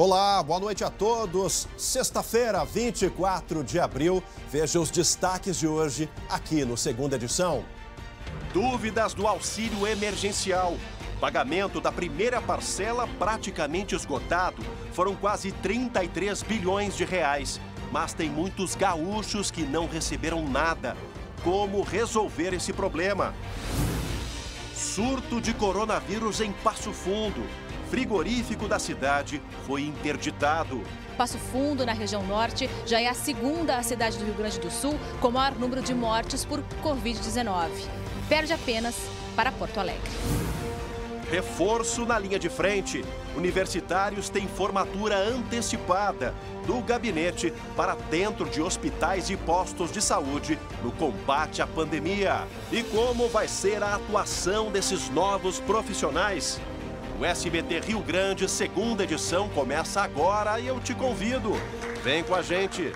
Olá, boa noite a todos. Sexta-feira, 24 de abril. Veja os destaques de hoje aqui no Segunda Edição. Dúvidas do auxílio emergencial. Pagamento da primeira parcela praticamente esgotado. Foram quase 33 bilhões de reais. Mas tem muitos gaúchos que não receberam nada. Como resolver esse problema? Surto de coronavírus em Passo Fundo. Frigorífico da cidade foi interditado. Passo Fundo, na região norte, já é a segunda cidade do Rio Grande do Sul com o maior número de mortes por Covid-19. Perde apenas para Porto Alegre. Reforço na linha de frente. Universitários têm formatura antecipada do gabinete para dentro de hospitais e postos de saúde no combate à pandemia. E como vai ser a atuação desses novos profissionais? O SBT Rio Grande, segunda edição, começa agora e eu te convido. Vem com a gente.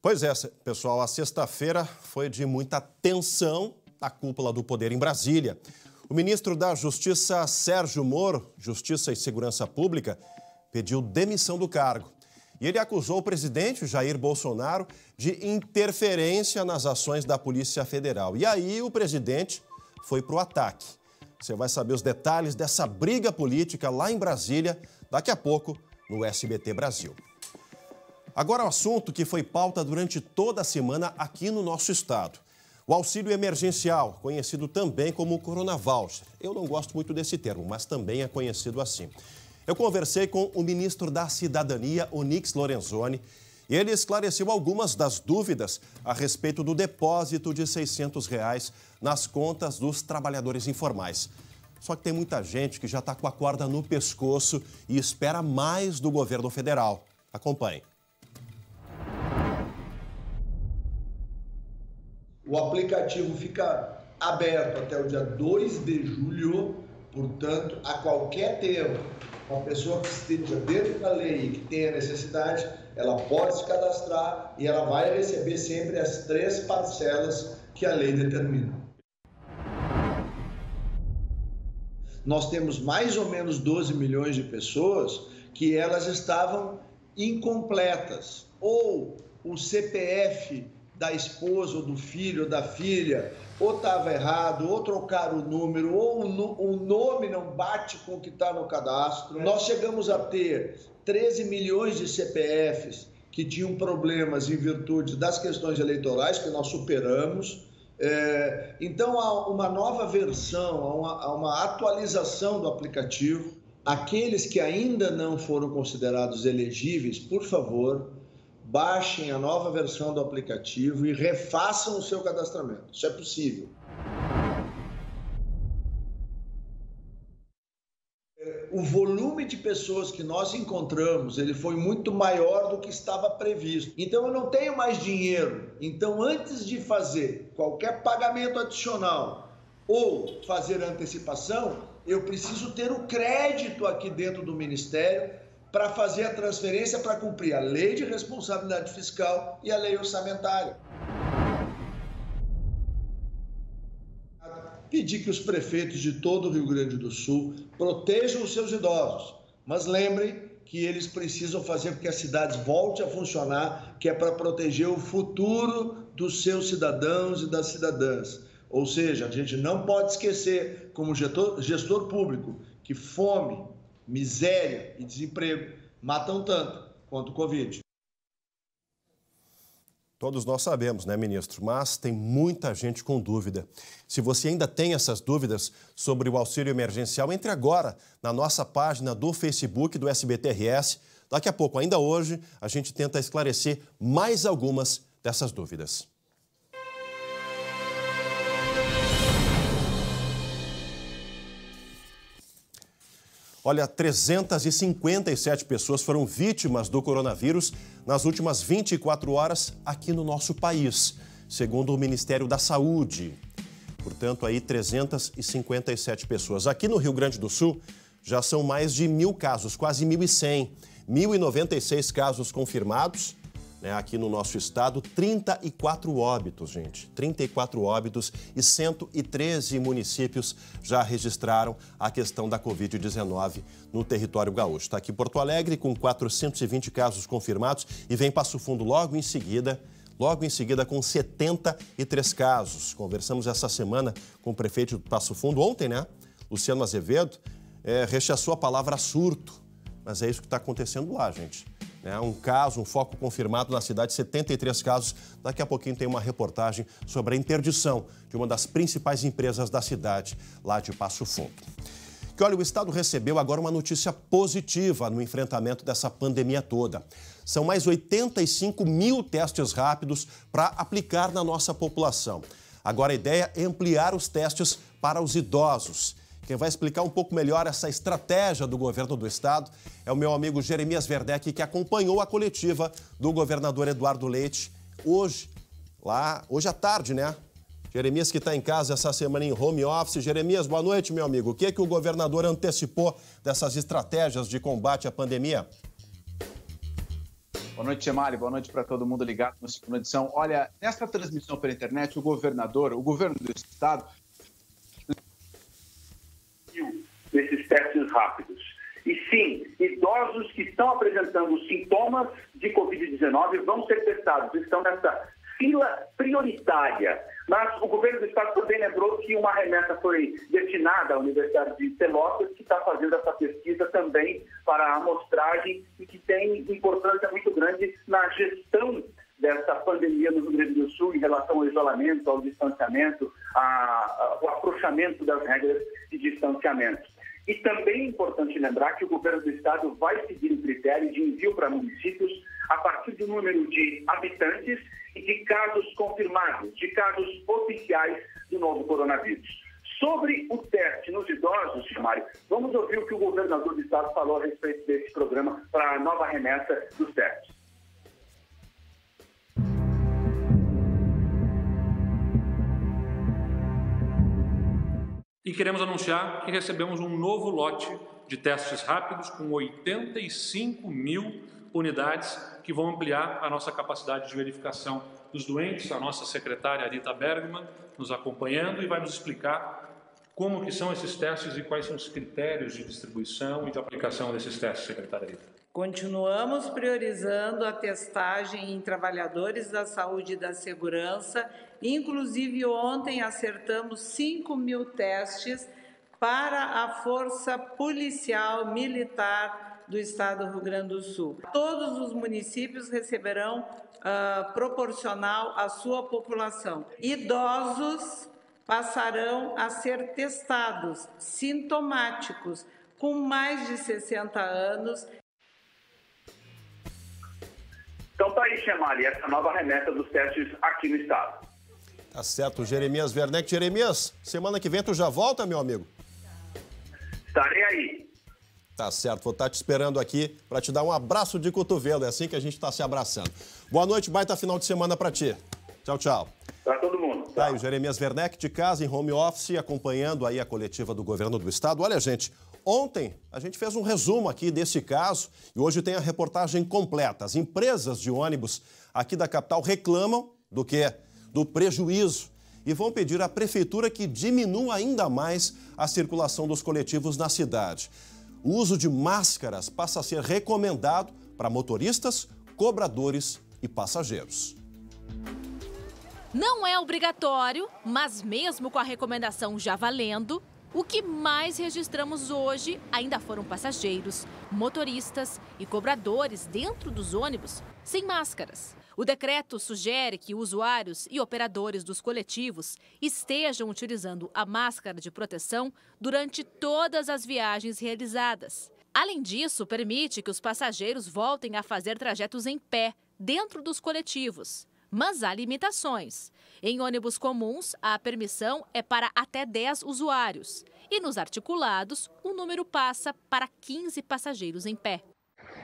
Pois é, pessoal, a sexta-feira foi de muita tensão na cúpula do poder em Brasília. O ministro da Justiça, Sérgio Moro, Justiça e Segurança Pública, pediu demissão do cargo. E ele acusou o presidente Jair Bolsonaro de interferência nas ações da Polícia Federal. E aí o presidente foi para o ataque. Você vai saber os detalhes dessa briga política lá em Brasília daqui a pouco no SBT Brasil. Agora o assunto que foi pauta durante toda a semana aqui no nosso estado. O auxílio emergencial, conhecido também como Corona Voucher. Eu não gosto muito desse termo, mas também é conhecido assim. Eu conversei com o ministro da Cidadania, Onyx Lorenzoni, e ele esclareceu algumas das dúvidas a respeito do depósito de R$ 600 nas contas dos trabalhadores informais. Só que tem muita gente que já está com a corda no pescoço e espera mais do governo federal. Acompanhe. O aplicativo fica aberto até o dia 2 de julho, portanto, a qualquer tempo, uma pessoa que esteja dentro da lei e que tenha necessidade, ela pode se cadastrar e ela vai receber sempre as 3 parcelas que a lei determina. Nós temos mais ou menos 12 milhões de pessoas que elas estavam incompletas, ou o CPF da esposa ou do filho ou da filha, ou estava errado, ou trocaram o número, ou o nome não bate com o que está no cadastro. Nós chegamos a ter 13 milhões de CPFs que tinham problemas em virtude das questões eleitorais, que nós superamos. Então, há uma nova versão, há uma atualização do aplicativo. Aqueles que ainda não foram considerados elegíveis, por favor, baixem a nova versão do aplicativo e refaçam o seu cadastramento. Isso é possível. O volume de pessoas que nós encontramos, ele foi muito maior do que estava previsto. Então, eu não tenho mais dinheiro. Então, antes de fazer qualquer pagamento adicional ou fazer antecipação, eu preciso ter o crédito aqui dentro do Ministério para fazer a transferência para cumprir a lei de responsabilidade fiscal e a lei orçamentária. Pedir que os prefeitos de todo o Rio Grande do Sul protejam os seus idosos, mas lembrem que eles precisam fazer com que as cidades voltem a funcionar, que é para proteger o futuro dos seus cidadãos e das cidadãs. Ou seja, a gente não pode esquecer, como gestor público, que fome, miséria e desemprego matam tanto quanto o Covid. Todos nós sabemos, né, ministro? Mas tem muita gente com dúvida. Se você ainda tem essas dúvidas sobre o auxílio emergencial, entre agora na nossa página do Facebook do SBT-RS. Daqui a pouco, ainda hoje, a gente tenta esclarecer mais algumas dessas dúvidas. Olha, 357 pessoas foram vítimas do coronavírus nas últimas 24 horas aqui no nosso país, segundo o Ministério da Saúde. Portanto, aí 357 pessoas. Aqui no Rio Grande do Sul, já são mais de 1.000 casos, quase 1.100. 1.096 casos confirmados, né, aqui no nosso estado, 34 óbitos, gente. 34 óbitos e 113 municípios já registraram a questão da Covid-19 no território gaúcho. Está aqui Porto Alegre com 420 casos confirmados e vem Passo Fundo logo em seguida com 73 casos. Conversamos essa semana com o prefeito de Passo Fundo, ontem, né? Luciano Azevedo, rechaçou a palavra surto, mas é isso que está acontecendo lá, gente. Um foco confirmado na cidade, 73 casos. Daqui a pouquinho tem uma reportagem sobre a interdição de uma das principais empresas da cidade, lá de Passo Fundo. Que olha, o estado recebeu agora uma notícia positiva no enfrentamento dessa pandemia toda. São mais 85 mil testes rápidos para aplicar na nossa população. Agora a ideia é ampliar os testes para os idosos. Quem vai explicar um pouco melhor essa estratégia do governo do estado é o meu amigo Jeremias Werneck, que acompanhou a coletiva do governador Eduardo Leite hoje à tarde, né? Jeremias que está em casa essa semana em home office. Jeremias, boa noite, meu amigo. O que o governador antecipou dessas estratégias de combate à pandemia? Boa noite, Chemário. Boa noite para todo mundo ligado na segunda edição. Olha, nessa transmissão pela internet, o governo do estado, desses testes rápidos. E sim, idosos que estão apresentando sintomas de Covid-19 vão ser testados, estão nessa fila prioritária. Mas o governo do estado também lembrou que uma remessa foi destinada à Universidade de Pelotas, que está fazendo essa pesquisa também para a amostragem e que tem importância muito grande na gestão dessa pandemia no Rio Grande do Sul em relação ao isolamento, ao distanciamento, ao afrouxamento das regras de distanciamento. E também é importante lembrar que o governo do estado vai seguir o critério de envio para municípios a partir do número de habitantes e de casos confirmados, de casos oficiais do novo coronavírus. Sobre o teste nos idosos, Mário, vamos ouvir o que o governador do estado falou a respeito desse programa para a nova remessa dos testes. E queremos anunciar que recebemos um novo lote de testes rápidos com 85 mil unidades que vão ampliar a nossa capacidade de verificação dos doentes. A nossa secretária Arita Bergman nos acompanhando e vai nos explicar como que são esses testes e quais são os critérios de distribuição e de aplicação desses testes, secretária Arita. Continuamos priorizando a testagem em trabalhadores da saúde e da segurança. Inclusive, ontem acertamos 5 mil testes para a Força Policial Militar do Estado do Rio Grande do Sul. Todos os municípios receberão proporcional à sua população. Idosos passarão a ser testados, sintomáticos, com mais de 60 anos. Então tá aí, Chemário, essa nova remessa dos testes aqui no estado. Tá certo, Jeremias Werneck. Jeremias, semana que vem tu já volta, meu amigo? Estarei aí. Tá certo, vou estar te esperando aqui para te dar um abraço de cotovelo. É assim que a gente está se abraçando. Boa noite, baita final de semana para ti. Tchau, tchau. Para todo mundo. Tá aí o Jeremias Werneck de casa, em home office, acompanhando aí a coletiva do governo do estado. Olha, gente, ontem a gente fez um resumo aqui desse caso e hoje tem a reportagem completa. As empresas de ônibus aqui da capital reclamam do quê? Do prejuízo e vão pedir à prefeitura que diminua ainda mais a circulação dos coletivos na cidade. O uso de máscaras passa a ser recomendado para motoristas, cobradores e passageiros. Não é obrigatório, mas mesmo com a recomendação já valendo, o que mais registramos hoje ainda foram passageiros, motoristas e cobradores dentro dos ônibus sem máscaras. O decreto sugere que usuários e operadores dos coletivos estejam utilizando a máscara de proteção durante todas as viagens realizadas. Além disso, permite que os passageiros voltem a fazer trajetos em pé dentro dos coletivos. Mas há limitações. Em ônibus comuns, a permissão é para até 10 usuários. E nos articulados, o número passa para 15 passageiros em pé.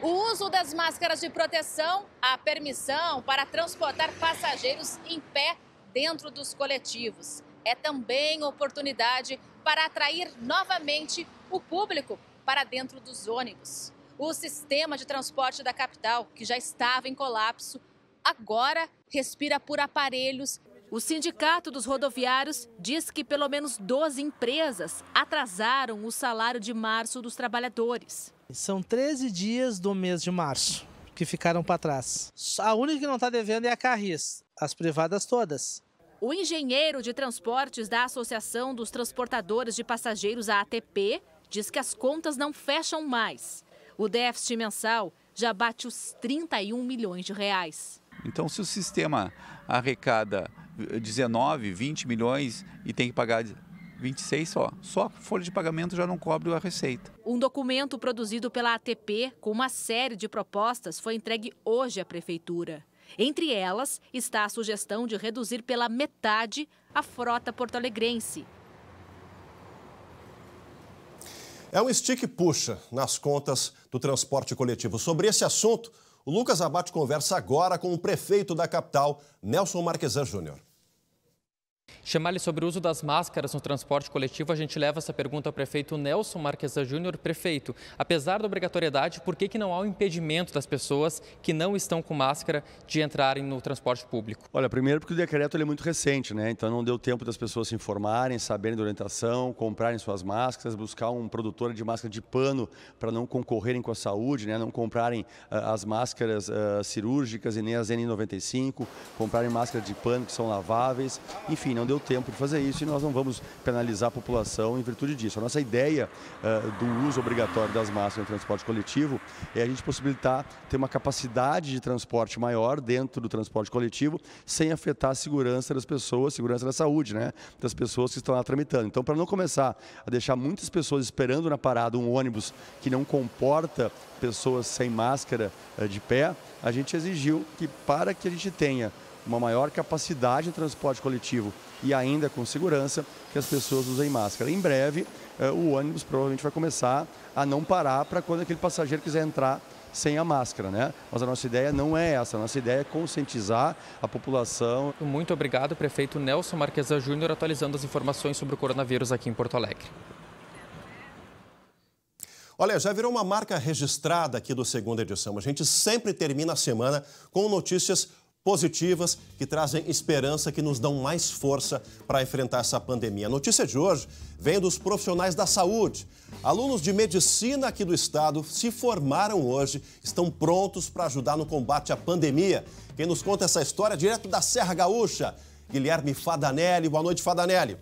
O uso das máscaras de proteção, a permissão para transportar passageiros em pé dentro dos coletivos. É também oportunidade para atrair novamente o público para dentro dos ônibus. O sistema de transporte da capital, que já estava em colapso, agora respira por aparelhos. O Sindicato dos Rodoviários diz que pelo menos 12 empresas atrasaram o salário de março dos trabalhadores. São 13 dias do mês de março que ficaram para trás. A única que não está devendo é a Carris, as privadas todas. O engenheiro de transportes da Associação dos Transportadores de Passageiros, a ATP, diz que as contas não fecham mais. O déficit mensal já bate os 31 milhões de reais. Então, se o sistema arrecada 19, 20 milhões e tem que pagar 26 só a folha de pagamento já não cobre a receita. Um documento produzido pela ATP com uma série de propostas foi entregue hoje à Prefeitura. Entre elas está a sugestão de reduzir pela metade a frota porto-alegrense. É um estica-e-puxa nas contas do transporte coletivo. Sobre esse assunto, o Lucas Abate conversa agora com o prefeito da capital, Nelson Marquesan Júnior. Chamar-lhe sobre o uso das máscaras no transporte coletivo, a gente leva essa pergunta ao prefeito Nelson Marquesan Júnior. Prefeito, apesar da obrigatoriedade, por que não há um impedimento das pessoas que não estão com máscara de entrarem no transporte público? Olha, primeiro porque o decreto é muito recente, né? Então não deu tempo das pessoas se informarem, saberem da orientação, comprarem suas máscaras, buscar um produtor de máscara de pano para não concorrerem com a saúde, né? Não comprarem as máscaras cirúrgicas e nem as N95, comprarem máscaras de pano que são laváveis, enfim, não deu tempo de fazer isso e nós não vamos penalizar a população em virtude disso. A nossa ideia do uso obrigatório das máscaras no transporte coletivo é a gente possibilitar ter uma capacidade de transporte maior dentro do transporte coletivo sem afetar a segurança das pessoas, segurança da saúde, né, das pessoas que estão lá tramitando. Então, para não começar a deixar muitas pessoas esperando na parada um ônibus que não comporta pessoas sem máscara de pé, a gente exigiu que para que a gente tenha uma maior capacidade de transporte coletivo e ainda com segurança, que as pessoas usem máscara. Em breve, o ônibus provavelmente vai começar a não parar para quando aquele passageiro quiser entrar sem a máscara, né? Mas a nossa ideia não é essa, a nossa ideia é conscientizar a população. Muito obrigado, prefeito Nelson Marquesan Júnior, atualizando as informações sobre o coronavírus aqui em Porto Alegre. Olha, já virou uma marca registrada aqui do Segunda Edição. A gente sempre termina a semana com notícias positivas que trazem esperança, que nos dão mais força para enfrentar essa pandemia. A notícia de hoje vem dos profissionais da saúde. Alunos de medicina aqui do estado se formaram hoje, estão prontos para ajudar no combate à pandemia. Quem nos conta essa história é direto da Serra Gaúcha, Guilherme Fadanelli. Boa noite, Fadanelli.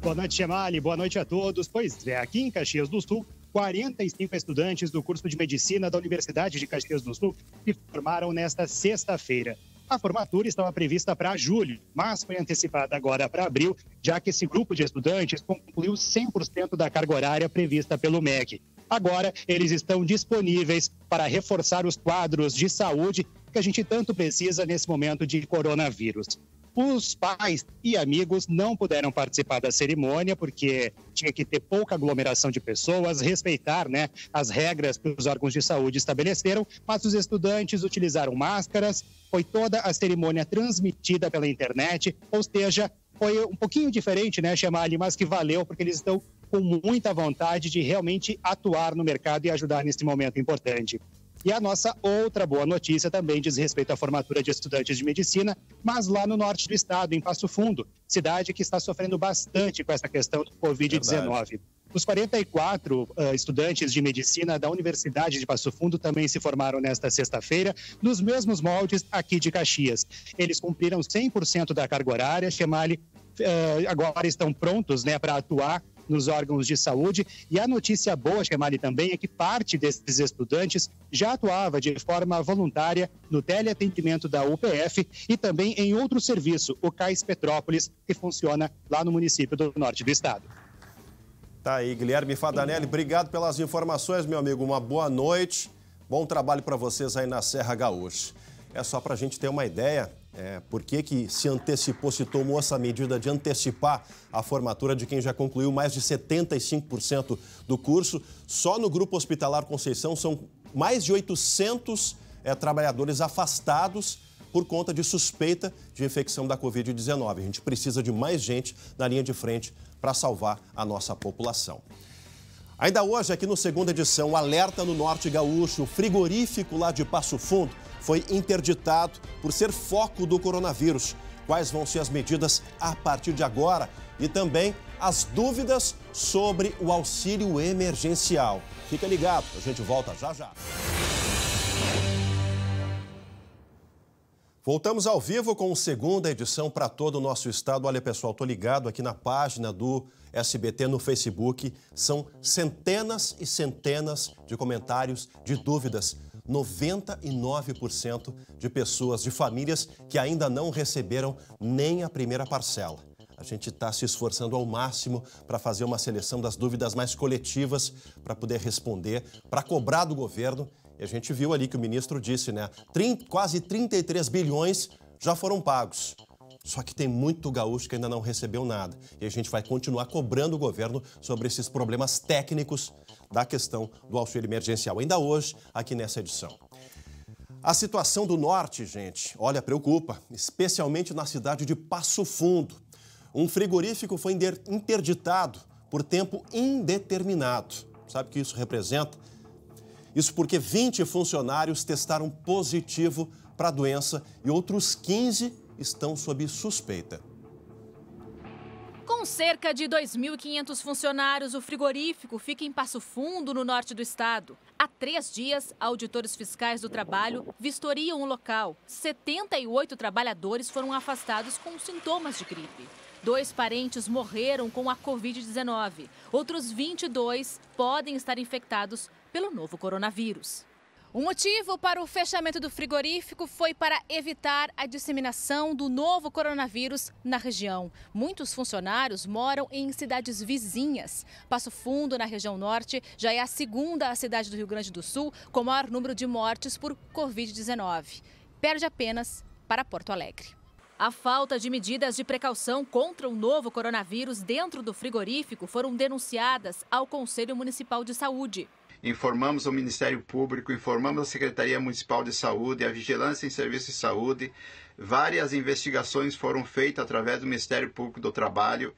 Boa noite, Chemali. Boa noite a todos. Pois é, aqui em Caxias do Sul, 45 estudantes do curso de Medicina da Universidade de Caxias do Sul se formaram nesta sexta-feira. A formatura estava prevista para julho, mas foi antecipada agora para abril, já que esse grupo de estudantes concluiu 100% da carga horária prevista pelo MEC. Agora, eles estão disponíveis para reforçar os quadros de saúde que a gente tanto precisa nesse momento de coronavírus. Os pais e amigos não puderam participar da cerimônia porque tinha que ter pouca aglomeração de pessoas, respeitar, né, as regras que os órgãos de saúde estabeleceram, mas os estudantes utilizaram máscaras, foi toda a cerimônia transmitida pela internet, ou seja, foi um pouquinho diferente, né, Chemali, mas que valeu porque eles estão com muita vontade de realmente atuar no mercado e ajudar nesse momento importante. E a nossa outra boa notícia também diz respeito à formatura de estudantes de medicina, mas lá no norte do estado, em Passo Fundo, cidade que está sofrendo bastante com essa questão do Covid-19. Os 44 estudantes de medicina da Universidade de Passo Fundo também se formaram nesta sexta-feira, nos mesmos moldes aqui de Caxias. Eles cumpriram 100% da carga horária, Chemali, agora estão prontos, né, para atuar nos órgãos de saúde. E a notícia boa, Chemali, também é que parte desses estudantes já atuava de forma voluntária no teleatendimento da UPF e também em outro serviço, o CAIS Petrópolis, que funciona lá no município do norte do estado. Tá aí, Guilherme Fadanelli, obrigado pelas informações, meu amigo. Uma boa noite, bom trabalho para vocês aí na Serra Gaúcha. É só para a gente ter uma ideia, por que se antecipou, se tomou essa medida de antecipar a formatura de quem já concluiu mais de 75% do curso. Só no Grupo Hospitalar Conceição são mais de 800 trabalhadores afastados por conta de suspeita de infecção da Covid-19. A gente precisa de mais gente na linha de frente para salvar a nossa população. Ainda hoje, aqui no Segunda Edição, alerta no Norte Gaúcho, o frigorífico lá de Passo Fundo foi interditado por ser foco do coronavírus. Quais vão ser as medidas a partir de agora? E também as dúvidas sobre o auxílio emergencial. Fica ligado, a gente volta já já. Voltamos ao vivo com a segunda edição para todo o nosso estado. Olha, pessoal, estou ligado aqui na página do SBT no Facebook. São centenas e centenas de comentários, de dúvidas. 99% de pessoas, de famílias que ainda não receberam nem a primeira parcela. A gente está se esforçando ao máximo para fazer uma seleção das dúvidas mais coletivas, para poder responder, para cobrar do governo. E a gente viu ali que o ministro disse, né? Quase 33 bilhões já foram pagos. Só que tem muito gaúcho que ainda não recebeu nada. E a gente vai continuar cobrando o governo sobre esses problemas técnicos da questão do auxílio emergencial. Ainda hoje, aqui nessa edição. A situação do norte, gente, olha, preocupa, especialmente na cidade de Passo Fundo. Um frigorífico foi interditado por tempo indeterminado. Sabe o que isso representa? Isso porque 20 funcionários testaram positivo para a doença e outros 15 estão sob suspeita. Com cerca de 2.500 funcionários, o frigorífico fica em Passo Fundo, no norte do estado. Há 3 dias, auditores fiscais do trabalho vistoriam o local. 78 trabalhadores foram afastados com sintomas de gripe. 2 parentes morreram com a Covid-19. Outros 22 podem estar infectados pelo novo coronavírus. O motivo para o fechamento do frigorífico foi para evitar a disseminação do novo coronavírus na região. Muitos funcionários moram em cidades vizinhas. Passo Fundo, na região norte, já é a segunda cidade do Rio Grande do Sul com maior número de mortes por Covid-19. Perde apenas para Porto Alegre. A falta de medidas de precaução contra o novo coronavírus dentro do frigorífico foram denunciadas ao Conselho Municipal de Saúde. Informamos ao Ministério Público, informamos a Secretaria Municipal de Saúde, a Vigilância em Serviços de Saúde. Várias investigações foram feitas através do Ministério Público do Trabalho,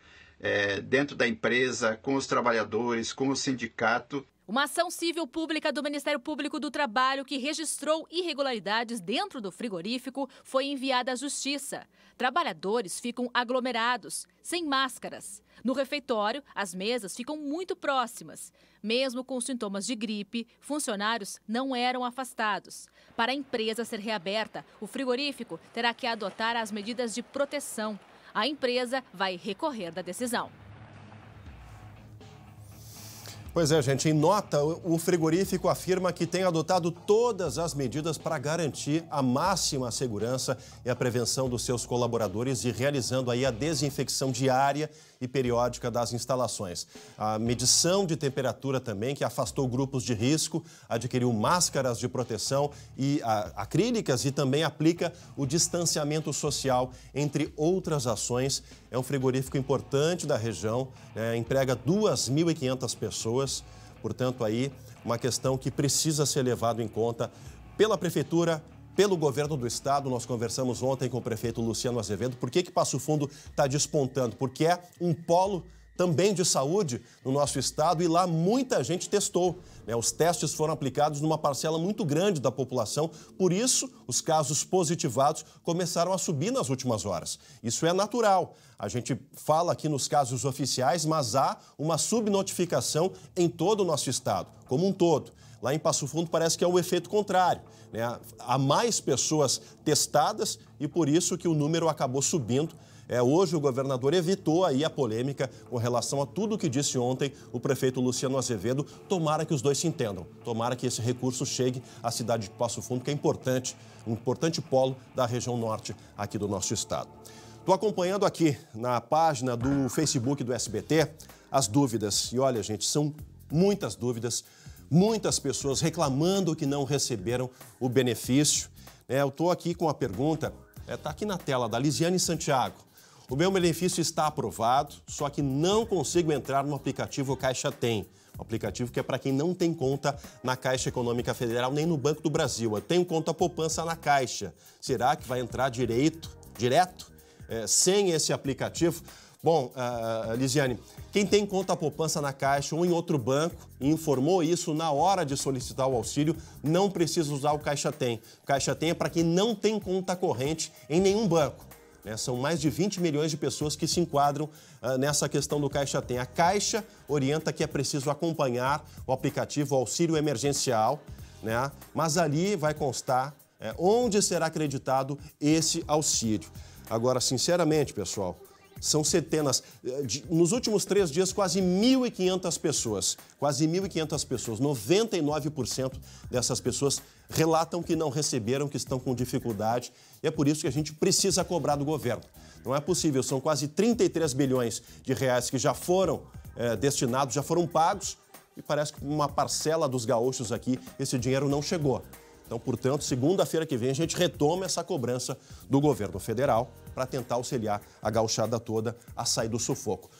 dentro da empresa, com os trabalhadores, com o sindicato. Uma ação civil pública do Ministério Público do Trabalho que registrou irregularidades dentro do frigorífico foi enviada à Justiça. Trabalhadores ficam aglomerados, sem máscaras. No refeitório, as mesas ficam muito próximas. Mesmo com sintomas de gripe, funcionários não eram afastados. Para a empresa ser reaberta, o frigorífico terá que adotar as medidas de proteção. A empresa vai recorrer da decisão. Pois é, gente, em nota, o frigorífico afirma que tem adotado todas as medidas para garantir a máxima segurança e a prevenção dos seus colaboradores e realizando aí a desinfecção diária e periódica das instalações. A medição de temperatura também, que afastou grupos de risco, adquiriu máscaras de proteção e acrílicas e também aplica o distanciamento social, entre outras ações. É um frigorífico importante da região, emprega 2.500 pessoas, portanto aí uma questão que precisa ser levado em conta pela Prefeitura, pelo governo do estado. Nós conversamos ontem com o prefeito Luciano Azevedo. Por que Passo Fundo está despontando? Porque é um polo também de saúde no nosso estado e lá muita gente testou. Os testes foram aplicados numa parcela muito grande da população, por isso os casos positivados começaram a subir nas últimas horas. Isso é natural. A gente fala aqui nos casos oficiais, mas há uma subnotificação em todo o nosso estado, como um todo. Lá em Passo Fundo parece que é o efeito contrário. Há mais pessoas testadas e por isso que o número acabou subindo. Hoje o governador evitou aí a polêmica com relação a tudo o que disse ontem o prefeito Luciano Azevedo. Tomara que os dois se entendam, tomara que esse recurso chegue à cidade de Passo Fundo, que é importante, um importante polo da região norte aqui do nosso estado. Estou acompanhando aqui na página do Facebook do SBT as dúvidas. E olha, gente, são muitas dúvidas, muitas pessoas reclamando que não receberam o benefício. Eu estou aqui com a pergunta, está aqui na tela, da Lisiane Santiago. O meu benefício está aprovado, só que não consigo entrar no aplicativo Caixa Tem. Um aplicativo que é para quem não tem conta na Caixa Econômica Federal nem no Banco do Brasil. Eu tenho conta poupança na Caixa. Será que vai entrar direto, sem esse aplicativo? Bom, Lisiane, quem tem conta poupança na Caixa ou em outro banco e informou isso na hora de solicitar o auxílio, não precisa usar o Caixa Tem. O Caixa Tem é para quem não tem conta corrente em nenhum banco. São mais de 20 milhões de pessoas que se enquadram nessa questão do Caixa Tem. A Caixa orienta que é preciso acompanhar o aplicativo Auxílio Emergencial, né? Mas ali vai constar onde será acreditado esse auxílio. Agora, sinceramente, pessoal, são centenas, nos últimos 3 dias, quase 1.500 pessoas. Quase 1.500 pessoas, 99% dessas pessoas relatam que não receberam, que estão com dificuldade. E é por isso que a gente precisa cobrar do governo. Não é possível, são quase 33 bilhões de reais que já foram destinados, já foram pagos. E parece que uma parcela dos gaúchos aqui, esse dinheiro não chegou. Então, portanto, segunda-feira que vem a gente retoma essa cobrança do governo federal para tentar auxiliar a gauchada toda a sair do sufoco.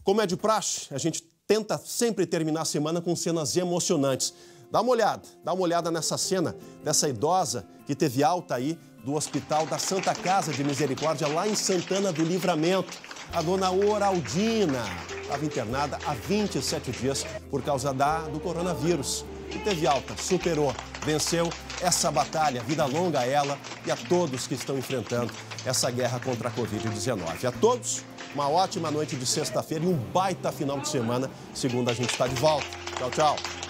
Como é de praxe, a gente tenta sempre terminar a semana com cenas emocionantes. Dá uma olhada nessa cena dessa idosa que teve alta aí do Hospital da Santa Casa de Misericórdia, lá em Santana do Livramento. A dona Oraldina estava internada há 27 dias por causa do coronavírus. E teve alta, superou, venceu essa batalha. Vida longa a ela e a todos que estão enfrentando essa guerra contra a Covid-19. A todos, uma ótima noite de sexta-feira e um baita final de semana. Segunda a gente está de volta. Tchau, tchau.